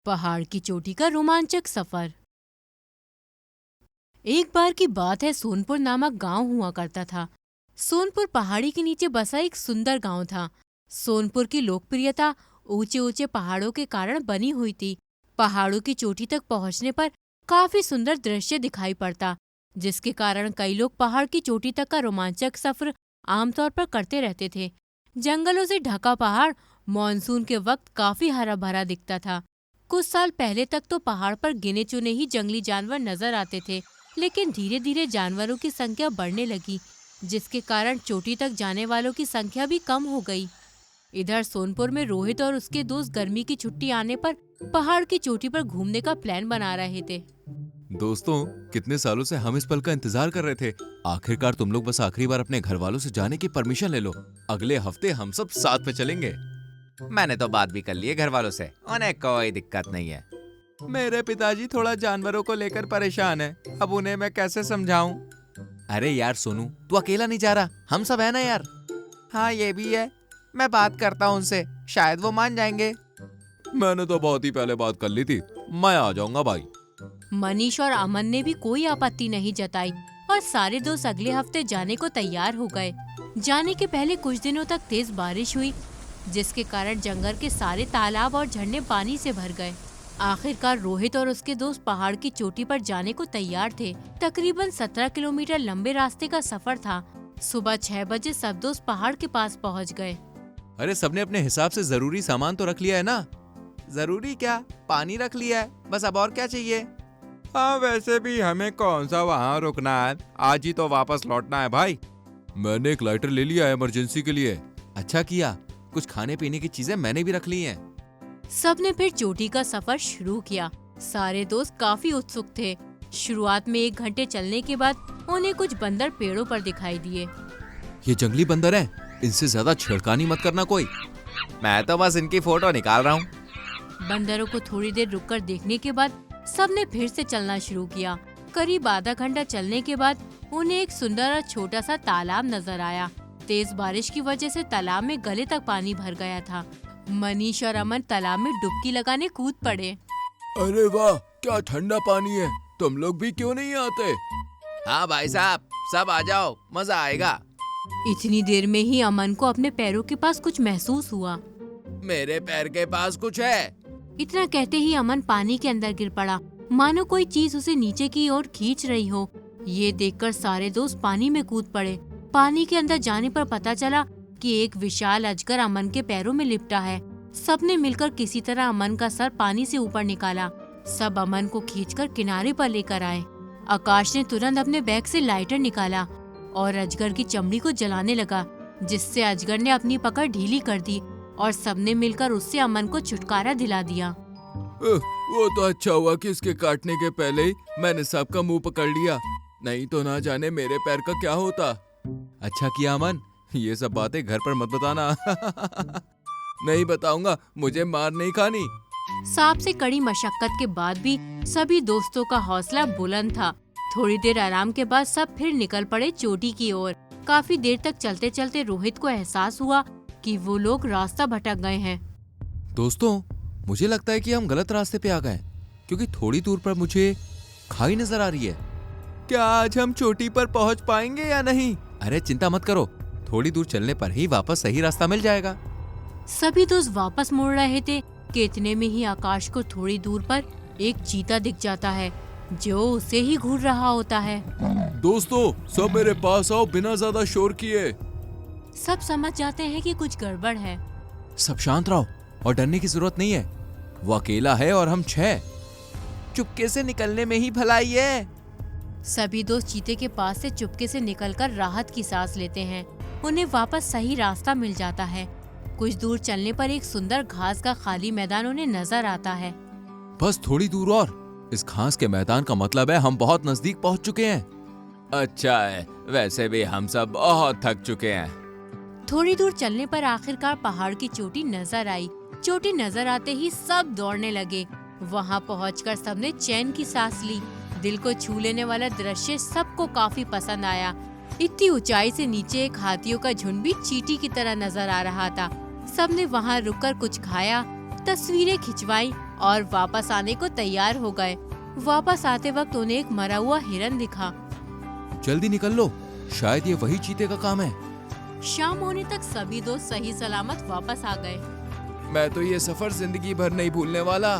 पहाड़ की चोटी का रोमांचक सफर। एक बार की बात है, सोनपुर नामक गांव हुआ करता था। सोनपुर पहाड़ी के नीचे बसा एक सुंदर गांव था। सोनपुर की लोकप्रियता ऊंचे ऊंचे पहाड़ों के कारण बनी हुई थी। पहाड़ों की चोटी तक पहुंचने पर काफी सुंदर दृश्य दिखाई पड़ता, जिसके कारण कई लोग पहाड़ की चोटी तक का रोमांचक सफर आमतौर पर करते रहते थे। जंगलों से ढका पहाड़ मानसून के वक्त काफी हरा भरा दिखता था। कुछ साल पहले तक तो पहाड़ पर गिने चुने ही जंगली जानवर नजर आते थे, लेकिन धीरे धीरे जानवरों की संख्या बढ़ने लगी, जिसके कारण चोटी तक जाने वालों की संख्या भी कम हो गई। इधर सोनपुर में रोहित और उसके दोस्त गर्मी की छुट्टी आने पर पहाड़ की चोटी पर घूमने का प्लान बना रहे थे। दोस्तों, कितने सालों से हम इस पल का इंतजार कर रहे थे। आखिरकार तुम लोग बस आखिरी बार अपने घर वालों से जाने की परमिशन ले लो। अगले हफ्ते हम सब साथ में चलेंगे। मैंने तो बात भी कर ली है घर वालों से, उन्हें कोई दिक्कत नहीं है। मेरे पिताजी थोड़ा जानवरों को लेकर परेशान है, अब उन्हें मैं कैसे समझाऊं? अरे यार सोनू, तू अकेला नहीं जा रहा, हम सब है ना यार। हाँ ये भी है, मैं बात करता हूँ उनसे, शायद वो मान जाएंगे। मैंने तो बहुत ही पहले बात कर ली थी, मैं आ जाऊंगा भाई। मनीष और अमन ने भी कोई आपत्ति नहीं जताई और सारे दोस्त अगले हफ्ते जाने को तैयार हो गए। जाने के पहले कुछ दिनों तक तेज बारिश हुई, जिसके कारण जंगल के सारे तालाब और झरने पानी से भर गए। आखिरकार रोहित और उसके दोस्त पहाड़ की चोटी पर जाने को तैयार थे। तकरीबन 17 किलोमीटर लंबे रास्ते का सफर था। सुबह 6 बजे सब दोस्त पहाड़ के पास पहुंच गए। अरे सबने अपने हिसाब से जरूरी सामान तो रख लिया है ना? जरूरी क्या, पानी रख लिया है बस, अब और क्या चाहिए? हाँ वैसे भी हमें कौन सा वहाँ रुकना है, आज ही तो वापस लौटना है भाई। मैंने एक लाइटर ले लिया है इमरजेंसी के लिए। अच्छा किया, कुछ खाने पीने की चीजें मैंने भी रख ली हैं। सबने फिर चोटी का सफर शुरू किया। सारे दोस्त काफी उत्सुक थे। शुरुआत में 1 घंटे चलने के बाद उन्हें कुछ बंदर पेड़ों पर दिखाई दिए। ये जंगली बंदर हैं, इनसे ज्यादा छेड़खानी मत करना कोई। मैं तो बस इनकी फोटो निकाल रहा हूँ। बंदरों को थोड़ी देर रुककर देखने के बाद सबने फिर से चलना शुरू किया। करीब आधा घंटा चलने के बाद उन्हें एक सुंदर और छोटा सा तालाब नजर आया। तेज बारिश की वजह से तालाब में गले तक पानी भर गया था। मनीष और अमन तालाब में डुबकी लगाने कूद पड़े। अरे वाह, क्या ठंडा पानी है, तुम लोग भी क्यों नहीं आते? हाँ भाई साहब, सब आ जाओ, मजा आएगा। इतनी देर में ही अमन को अपने पैरों के पास कुछ महसूस हुआ। मेरे पैर के पास कुछ है। इतना कहते ही अमन पानी के अंदर गिर पड़ा, मानो कोई चीज उसे नीचे की ओर खींच रही हो। ये देखकर सारे दोस्त पानी में कूद पड़े। पानी के अंदर जाने पर पता चला कि एक विशाल अजगर अमन के पैरों में लिपटा है। सबने मिलकर किसी तरह अमन का सर पानी से ऊपर निकाला। सब अमन को खींचकर किनारे पर लेकर आए। आकाश ने तुरंत अपने बैग से लाइटर निकाला और अजगर की चमड़ी को जलाने लगा, जिससे अजगर ने अपनी पकड़ ढीली कर दी और सबने मिलकर उससे अमन को छुटकारा दिला दिया। वो तो अच्छा हुआ कि उसके काटने के पहले ही मैंने सबका मुंह पकड़ लिया, नहीं तो ना जाने मेरे पैर का क्या होता। अच्छा किया अमन, ये सब बातें घर पर मत बताना। नहीं बताऊंगा, मुझे मार नहीं खानी। सांप से कड़ी मशक्कत के बाद भी सभी दोस्तों का हौसला बुलंद था। थोड़ी देर आराम के बाद सब फिर निकल पड़े चोटी की ओर। काफी देर तक चलते चलते रोहित को एहसास हुआ कि वो लोग रास्ता भटक गए हैं। दोस्तों, मुझे लगता है कि हम गलत रास्ते पे आ गए, क्योंकि थोड़ी दूर पर मुझे खाई नजर आ रही है। क्या आज हम चोटी पर पहुंच पाएंगे या नहीं? अरे चिंता मत करो, थोड़ी दूर चलने पर ही वापस सही रास्ता मिल जाएगा। सभी दोस्त वापस मुड़ रहे थे कि इतने में ही आकाश को थोड़ी दूर पर एक चीता दिख जाता है, जो उसे ही घूर रहा होता है। दोस्तों, सब मेरे पास आओ बिना ज्यादा शोर किए। सब समझ जाते हैं कि कुछ गड़बड़ है। सब शांत रहो और डरने की जरूरत नहीं है, वो अकेला है और हम 6। चुपके से निकलने में ही भलाई है। सभी दोस्त चीते के पास से चुपके से निकलकर राहत की सांस लेते हैं। उन्हें वापस सही रास्ता मिल जाता है। कुछ दूर चलने पर एक सुंदर घास का खाली मैदान उन्हें नजर आता है। बस थोड़ी दूर और। इस घास के मैदान का मतलब है हम बहुत नजदीक पहुंच चुके हैं। अच्छा है, वैसे भी हम सब बहुत थक चुके हैं। थोड़ी दूर चलने पर आखिरकार पहाड़ की चोटी नजर आई। चोटी नजर आते ही सब दौड़ने लगे। वहां पहुंचकर सबने चैन की सांस ली। दिल को छू लेने वाला दृश्य सबको काफी पसंद आया। इतनी ऊंचाई से नीचे एक हाथियों का झुंड भी चींटी की तरह नजर आ रहा था। सबने वहाँ रुककर कुछ खाया, तस्वीरें खिंचवाई और वापस आने को तैयार हो गए। वापस आते वक्त उन्हें एक मरा हुआ हिरन दिखा। जल्दी निकल लो, शायद ये वही चीते का काम है। शाम होने तक सभी दोस्त सही सलामत वापस आ गए। मैं तो ये सफर जिंदगी भर नहीं भूलने वाला।